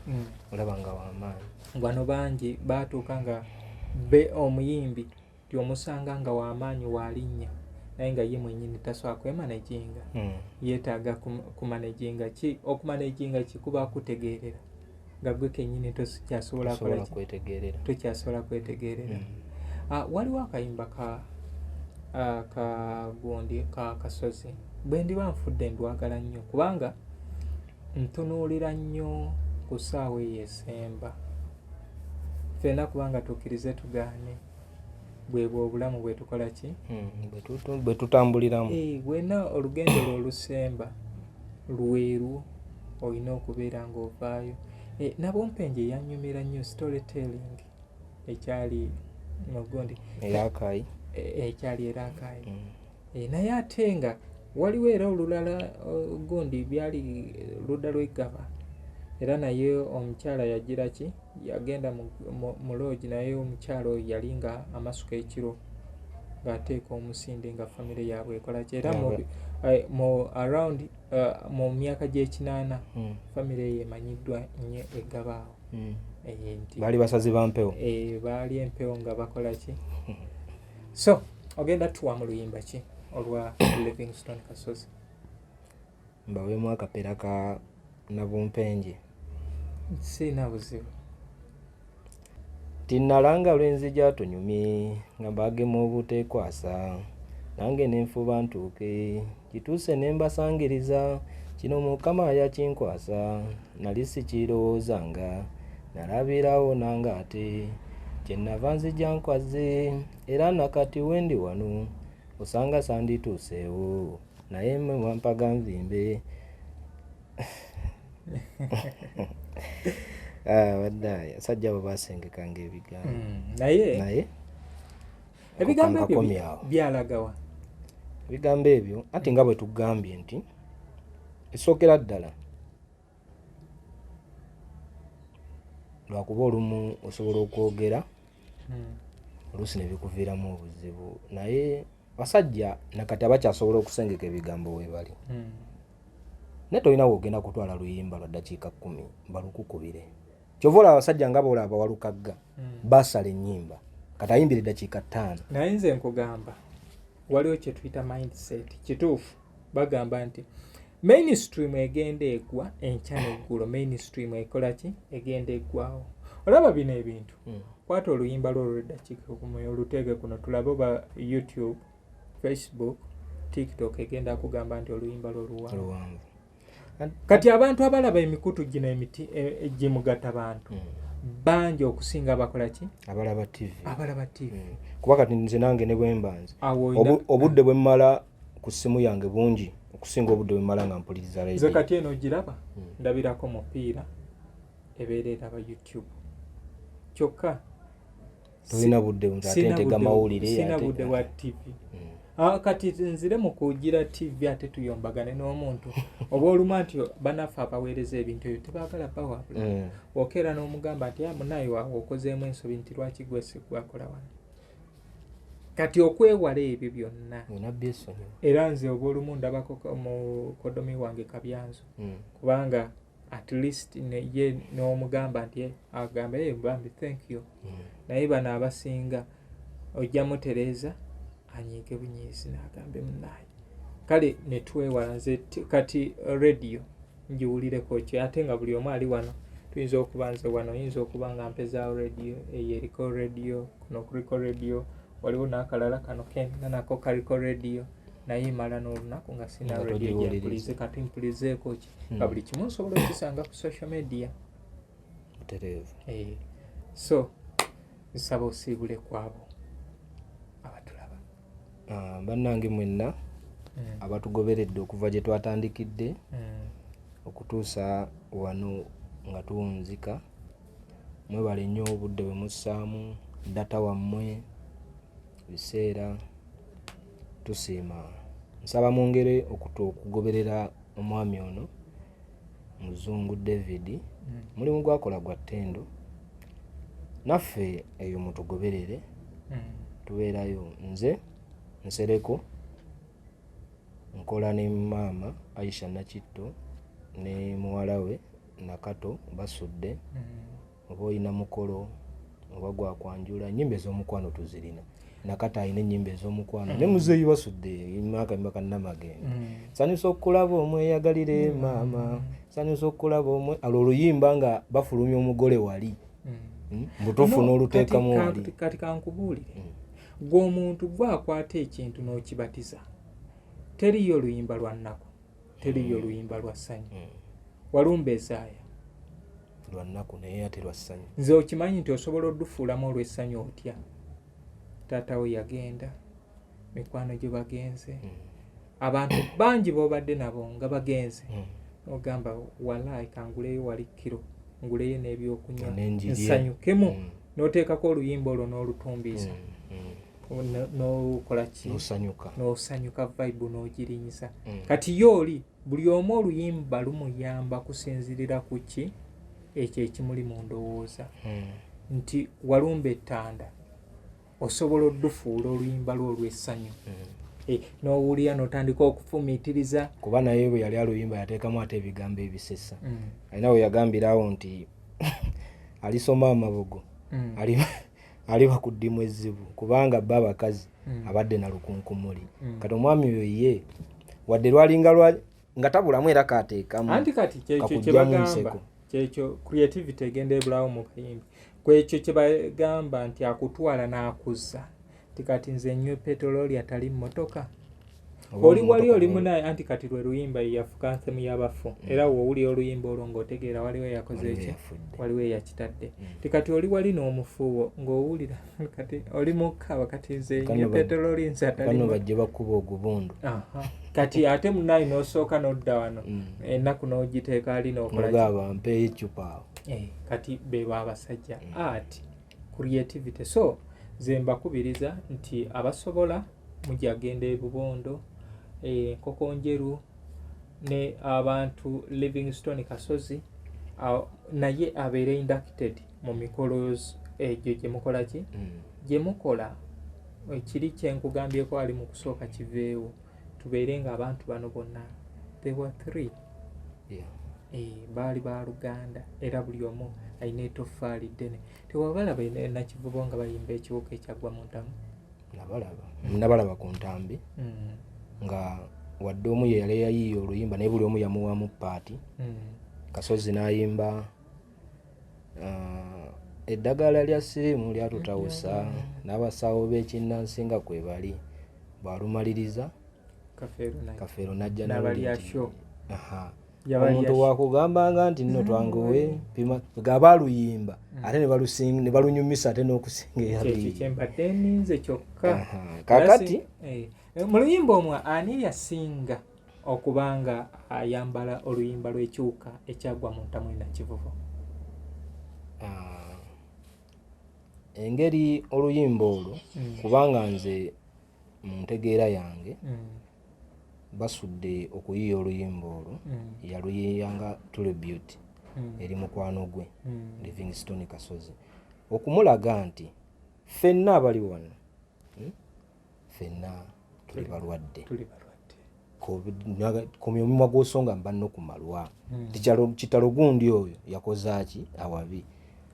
[SPEAKER 1] olaba nga wamaanyi
[SPEAKER 2] wano bangi baatuuka nga omuyimbi tyomusanga nga wamaanyi walinnya naye nga ye mwenyini tasobola kwemanaginga yeetaaga kumanaginga ki okumanaginga kikuba kutegeerera nga gwe kennyini tokyasobola kwetegeerera waliwo akayimba gundi ka kasozi bwe ndiba nfudde ndwagala nnyo kubanga ntunuulira nnyo ku ssaawa eyo esemba ffenna kubanga tukkirize tugaane bwebwe obulamu bwe tukola ki
[SPEAKER 1] bwe tutambuliramu
[SPEAKER 2] bwena olugendo lwo olusemba lweru olina okubeera ng'ovaayo nabumpenje yanyumira nnyo storytelling ekyali mugundi
[SPEAKER 1] eyakayi
[SPEAKER 2] ekyali erakaayi naye ate nga waliwo era olulala gundi byali ludda lw'eggaba era naye omukyala yagira ki yagenda mu loogi naye omukyala oyo yali nga amasuka ekiro ng'ateeka omusinde nga famire yaabwe ekola ki era around mu myaka gy'ekinaana famire eyo emanyiddwa nnyo eggaba awo
[SPEAKER 1] baali basazi ba mpewo
[SPEAKER 2] baali empewo nga bakola ki so ogenda tuwa mu luyimba ki olwa Livingstone Kasozi
[SPEAKER 1] mbaweemu akapera ka nabumpenje
[SPEAKER 2] sina buzibu
[SPEAKER 1] tinnalanga lwenzija tunyumye nga mbagemu obuteekwasa nange nenfuba ntuuke kituuse ne mbasangiriza kino mukama yakinkwasa nali sikirowoozanga nalabirawo nange ate kyenava nzija nkwaze era nakati wendi wano osanga sandituuseewo naye mmwe wampaga nvimbe waddaaya sajja bwe basengekanga ebigambo naye
[SPEAKER 2] ebigambo ebyo byalagawa
[SPEAKER 1] ebigambo ebyo ati nga bwe tugambye nti esookera ddala lwakuba olumu osobola okwogera oluusi ne bikuviiramu obuzibu naye basajja nakati abakyasobola okusengeka ebigambo we bali naye tolina wogenda kutwala luyimba lwa ddakiika 10 balukukubire kyova olaba abasajja nga boolaba walukagga basala ennyimba kati ayimbira eddakiika 5
[SPEAKER 2] naye nze nkugamba waliwo kye tuyita mindset kituufu bagamba nti mainstream egenda egwa enkya neggulo mainstream ekola ki egenda eggwawo olaba bino ebintu kwata oluyimba lwo lw'eddakiika 10 oluteeke kuno tulabe oba YouTube Facebook TikTok egenda kugamba nti oluyimba lwo luwanvu kati abantu abalaba emikutu gino egimugatta bantu bangi okusinga abakola ki
[SPEAKER 1] abalaba TV kuba kati nze nange ne bwembanze obudde bwe mmala ku ssimu yange bungi okusinga obudde bwe mmala nga mpuliriza radio
[SPEAKER 2] nze kati eno giraba ndabirako mupiira ebeera eraba YouTube kyokka
[SPEAKER 1] tulina budde ate ntega mawulire
[SPEAKER 2] sina budde wa TV kati nzire mu kugira TV ate tuyombagane n'omuntu oba oluma nti banaffe abaweereza ebintu ebyo tebaagala bawabula okeera n'omugamba nti munaye waawe okozeemu ensobi nti lwaki gwesi gwakola wano kati okwewala ebyo byonna era nze oba olumu ndabako mukodomi wange Kabyanzo kubanga at least ye n'omugamba nti agamba bambi thank you naye bano abasinga ojja mutereeza anyiike bunyiisi n'agambe munaye kale ne twewala nze kati radio njiwulireko kyo ate nga buli omu ali wano tuyinza okuba nze wano yinza okuba nga mpezaawo radio eyo eriko radio kuno kuliko radio waliwo n'akalala kano kenna nako kaliko radio naye mala n'olunaku nga sina radio gyapulize kati mpulizeeko ki nga buli kimu nsobola okisanga ku social media so nsaba osiibule kwabo abatulaba
[SPEAKER 1] bannange mwenna abatugoberedde okuva gye twatandikidde okutuusa wano nga tuwunzika mwebale nnyo obudde bwe mussaamu data wammwe biseera tusiima nsaba mwongere okugoberera omwami ono Muzungu David mulimu gwakola gwa ttendo naffe eyo mutugoberere tubeerayo nze Nsereko nkola ne maama Aisha Nakitto ne muwala we Nakato basudde oba olina mukolo oba gwakwanjula ennyimba ez'omukwano tuzirina Nakato alina ennyimba ez'omukwano ne muzeeyi basudde imaka Namagenda sanyusa okulaba omweyagalire maama sanyusa okulaba omwe alo oluyimba nga bafulumya omugole wali mbutuufu n'oluteekamu wali
[SPEAKER 2] kati kankubuulire gwe omuntu gwakwata ekintu n'okibatiza teriyo oluyimba lwa nnaku teriyo oluyimba lwa ssanyu walumba ezaaya
[SPEAKER 1] lwa nnaku naye ate lwa ssanyu
[SPEAKER 2] nze okimanyi nti osobola oddufuulamu olw'essanyu otya taata we yagenda mikwano gye bagenze abantu bangi b'obadde nabo nga bagenze ogamba walaayi kanguleyo wali kiro nguleyo n'ebyokunywa nsanyukemu n'oteekako oluyimba olwo n'olutumbiza n'okola ki n'osanyuka vibe n'ogirinnyisa kati yo oli buli omu oluyimba lumuyamba kusinzirira ku ki ekyo ekimuli mu ndowooza nti walumba ettanda osobola oddufuula oluyimba lwo olw'essanyu n'owulira n'otandika okufumiitiriza
[SPEAKER 1] kuba naye bwe yali aluyimba yateekamu ate ebigambo ebisesa alina we yagambirawo nti alisoma amabugo aliba ku ddimu ezzibu kubanga bba abakazi abadde na lukunkumuli kati omwami oyo ye wadde lwalinga nga tabulamu era kateekamu
[SPEAKER 2] anti kati kyekyo kye bagamba kyekyo creativity egenda ebulawo mu kayimbi kwekyo kye bagamba nti akutwala n'akuzza tikati nze nnyo peteroli atali mmotoka oli wali oli munaye anti kati lwe luyimba yafuka anthemu y'abafu era woowulira oluyimba olwo ng'otegeera waliwo yakoze eki waliwo eyakitadde tikati oli wali n'omufuuwo ng'owulira kati oli mukkaaba kati nze nnyo peteroli nze atali
[SPEAKER 1] bajje bakuba ogubundu
[SPEAKER 2] kati ate munaye n'osooka n'odda wano ennaku n'ogiteeka ali
[SPEAKER 1] n'okola mpeeyo ecupa
[SPEAKER 2] kati bebo abasajja art creativity so ze mbakubiriza nti abasobola mujagenda ebubondo Kokonjeru ne abantu Livingstone Kasozi naye abeere inducted mu mikolo egyo gye mukola ki gye mukola kiri kyenkugambyeko ali mu kusooka kiveewo tubeere ng'abantu bano bonna they were 3 baali baluganda era buli omu alina etoffaali ddene. Tewabalaba Nakivubo nga bayimba ekiwuka ekyaggwa mu ntamu?
[SPEAKER 1] Nabalaba ku ntambi nga wadde omu ye yali yayiiya oluyimba naye buli omu yamuwamu paati. Kasozi n'ayimba eddagala lya siriimu lyatutawusa n'abasawo b'ekinnansi nga kwe bali bwalumaliriza Kafeero najja
[SPEAKER 2] n'abalyasho
[SPEAKER 1] omuntu wakugambanga nti nno twanguwe pima gabaaluyimba ate ne balunyumisa ate n'okusinga eyali
[SPEAKER 2] kyembadde nninze kyokka.
[SPEAKER 1] Kakati
[SPEAKER 2] mu luyimba omwo ani yasinga okubanga ayambala oluyimba lw'ekiwuka ekyaggwa mu ntamu Nakivubo?
[SPEAKER 1] Engeri oluyimba olwo kubanga nze mu ntegeera yange basudde okuyiiya oluyimba olwo yaluyiiyanga tribute eri mukwano gwe Livingstone Kasozi okumulaga nti ffenna abali wano ffenna tuli balwadde komya omumwa gw'osonga mbanno ku malwa kitalo gundi oyo yakozaaki awabi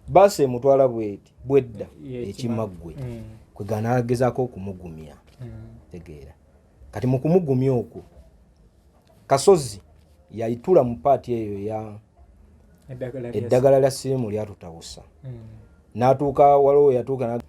[SPEAKER 1] basi emutwala bwedda ekimaggwe kwe ganagezaako okumugumya tegeera kati mu kumugumya okwo Kasozi yayitula mu paati eyo ya eddagala lya siriimu lyatutawusa n'atuuka waliwo yatuuka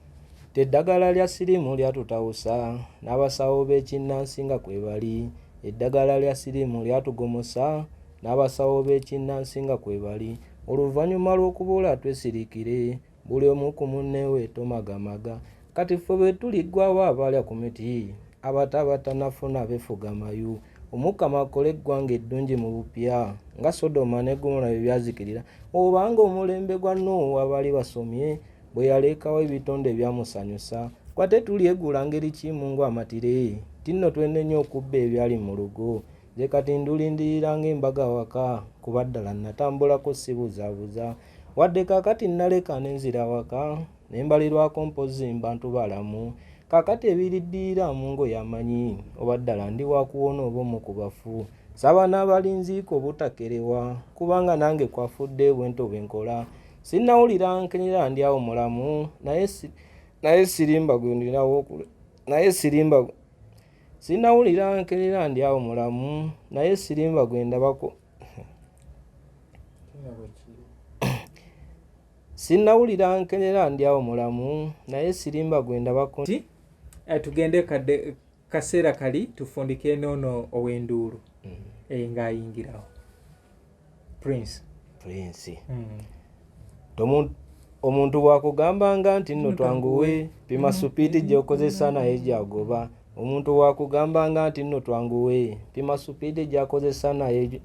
[SPEAKER 1] eddagala lya siriimu lyatutawusa n'abasawo b'ekinnansi nga kwe bali eddagala lya siriimu lyatugomosa n'abasawo b'ekinnansi nga kwe bali oluvannyuma lw'okubuula twesirikire buli omu ku munneewe tomagamaga kati ffe bwe tuliggwawo abalya ku miti abatanafuna befuga mayu omukama akole eggwanga eddungi mu bupya nga Sodoma ne Gomora bye byazikirira obanga omulembe gwa Nuuwa bali basomye bwe yaleekawo ebitonde byamusanyusa kwate tulyegula ngeri kimungu amatire tinno twenenye okubba ebyali mu lugo nze kati ndulindirira ng'embaga waka kuba ddala natambulako sibuzaabuza wadde kaakati naleka n'enzira waka nembalirwako mpozi mbantu balamu kaakati ebiriddirira mu ngo yamanyi oba ddala ndi wakuwona oba omu ku bafu saba n'abalinziiko obutakerewa kubanga nange kwafudde bwento bwe nkola sinnawulira nkenyera ndi awo mulamu naye sirimba gwendinawo naye sirimba sinawulira nkenyera ndi awo mulamu naye sirimba gwendabako sinnawulira nkenyera ndi awo mulamu naye sirimba gwendabako
[SPEAKER 2] tugende kaseera kali tufundike noono ow'enduulu ng'ayingirawo Prince
[SPEAKER 1] omuntu bwakugambanga nti nno twanguwe pima supiiti gy'okozesa naye gyagoba omuntu wakugambanga nti nno twanguwe pima supiiti gy'akozesa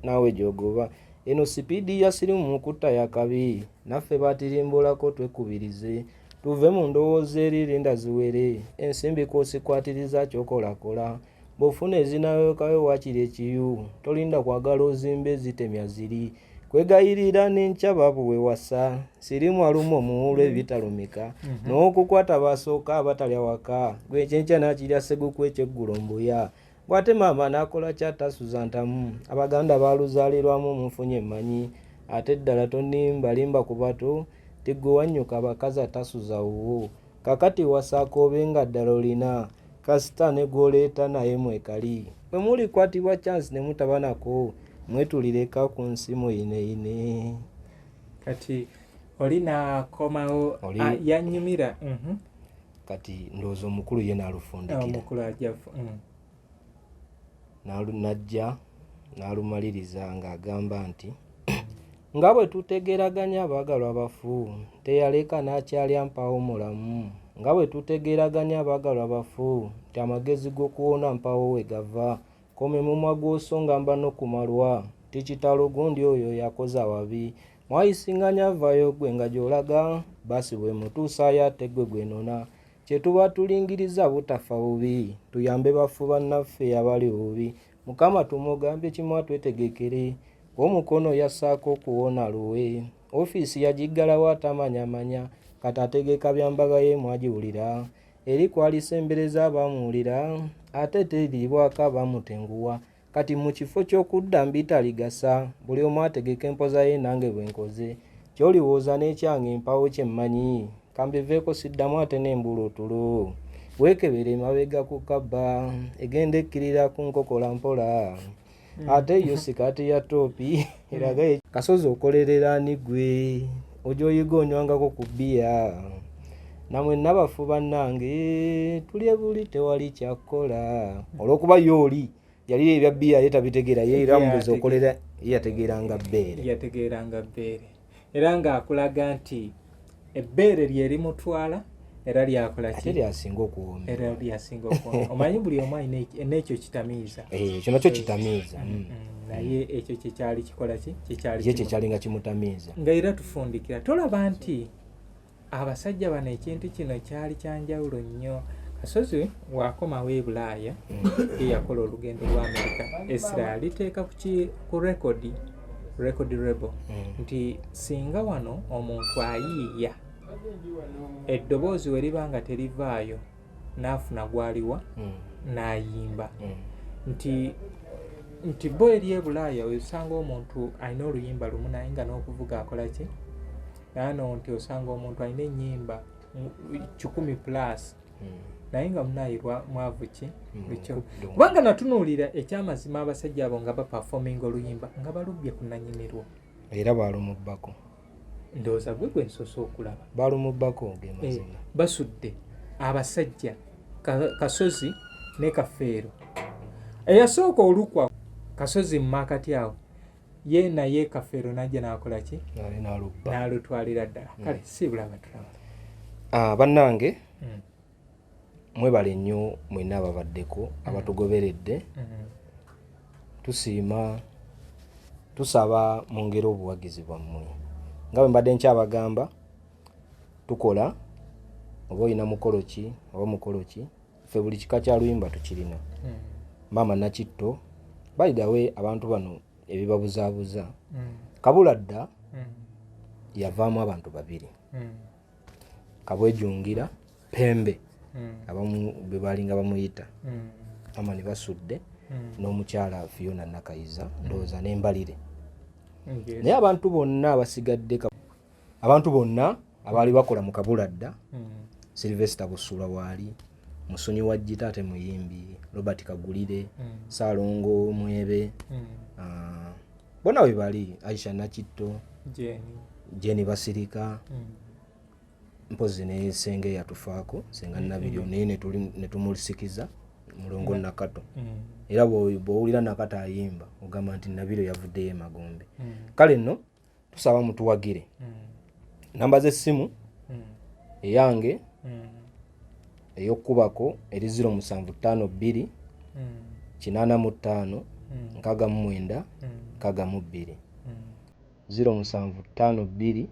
[SPEAKER 1] nawe gyogoba eno sipiidi ya sirimu mu kutta yakabi naffe batirimbulako twekubirize tuve mu ndowooza eririnda ziwere ensimbi k'osikwatiriza kyokolakola bw'ofuna ezinayokayo wakiri ekiyu tolinda kwagala ozimbe zitemya ziri kwegayirira n'enkya babuwe wasa sirimu aluma omuwulu ebitalumika n'okukwata basooka abatalya waka gwe ekyenkya n'akirya seguku ekyeggulo mbuya bw'ate maama n'akola kyatasuza ntamu abaganda baaluzaalirwamu munfunye emmanyi ate ddala tonimbalimba ku bato tigwe wannyuka abakazi atasuza wuwo kakati wasaako obenga ddala olina kasita ne gw'oleeta naye mwekali bwe mulikwatibwa chance ne mutabanako mwetulireka ku nsi muyineyine
[SPEAKER 2] kati oli nakomawo yanyumira
[SPEAKER 1] kati ndowooza omukulu ye n'alufundikira najja n'alumaliriza ng'agamba nti nga bwe tutegeraganya abaagalwa abafu teyaleka n'akyalya mpawo mulamu nga bwe tutegeraganya abaagalwa abafu nti amagezi g'okuwona mpawo we gava kome mumwa gw'osonga mba n'okumalwa tikitalo gundi oyo yakoze awabi mwayisinganya avayo gwe nga gy'olaga basi bwe mutuusaayo ate gwe gwenona kye tuba tulingiriza butafa bubi tuyambe bafu bannaffe abali bubi mukama tumugambye kimu atwetegekere omukono yassaako okuwona luwe ofiisi yagiggalawo atamanyamanya kati ategeka byambaga ye mwagiwulira eri kwalisembereza abamuwulira ate teribwako abamutenguwa kati mu kifo ky'okudda mbitaligasa buli omu ategeka empoza ye nange bwe nkoze ky'oliwooza n'ekyange empawo kyemmanyi kambiveeko siddamu ate n'embuluutulo weekebere mabega ku kabba egenda ekkirira ku nkokola mpola ate yo sikati ya toopi eraga kasozi okolerera ni gwe ojja oyiga onywangako ku bbiya namwe nabafu bannange tulye buli tewali kyakkola olw'okuba yooli yali ebya bbiya ye tabitegeera ye era mubuzi okolera yategeeranga bbeere
[SPEAKER 2] era ng'akulaga nti ebbeere lyerimutwala era lyakola ki
[SPEAKER 1] lyasinga okuwooma
[SPEAKER 2] era lyasinga okuwooma omanyi buli omu alina n'ekyo kitamiiza
[SPEAKER 1] ekyo nakyo kitamiiza
[SPEAKER 2] naye ekyo kyekyali kikola ki
[SPEAKER 1] ye kyekyali nga kimutamiiza
[SPEAKER 2] nga era tufundikira tolaba nti abasajja bano ekintu kino kyali kyanjawulo nnyo Kasozi wakomawo e Bulaaya yakola olugendo lwa Amerika Israel liteeka ku record label nti singa wano omuntu ayiiya eddoboozi we liba nga terivaayo n'afuna gwaliwa n'ayimba nti bo eri e Bulaaya osanga omuntu alina oluyimba lumu naye nga n'okuvuga akola ki naano nti osanga omuntu alina ennyimba 100+ naye nga munaayirwa mwavu ki lukyo kubanga natunuulira ekyamazima abasajja abo nga bapafominga oluyimba nga balubbye ku nnannyinirwo
[SPEAKER 1] era baalumubbako
[SPEAKER 2] ndowooza gwe nsoose okulaba
[SPEAKER 1] baalumubbako gemazima
[SPEAKER 2] basudde abasajja Kasozi ne Kafeero eyasooka olukwa Kasozi mu maakati awo ye naye Kafeero najja n'akola ki n'alutwalira ddala kale si bulaba tulaba
[SPEAKER 1] bannange mwebale nnyo mwenna ababaddeko abatugoberedde tusiima tusaba mwongere obuwagizi bwammwe nga bwe mbadde nkyabagamba tukola oba olina mukolo ki oba mukolo ki ffe buli kika kya luyimba tukirina maama Nakitto by the way abantu bano ebibabuzaabuza Kabuladda yavaamu abantu babiri Kabwejungira Pembe abamu be balinga bamuyita maama ne basudde n'omukyala Fiona Nakayiza ndowooza n'embalire naye abantu bonna abasigadde abantu bonna abaali bakola mu Kabuladda Sylvester Busula waali Musonyi wa Jita ate muyimbi Robert Kagulire Salongo Mwebe bonna we bali Aisha Nakitto Jenny Basirika mpozi ne senge yatufaako senga Nabiryo naye ne tumulisikiza mulongo Nakato era bw'owulira Nakato ayimba ogamba nti Nabiryo yavuddeyo emagombe kale nno tusaba mutuwagire namba z'essimu eyange ey'okkubako eri 0752 85 69 62 0752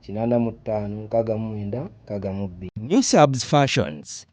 [SPEAKER 1] 85 69 62
[SPEAKER 3] New Subs Fashions.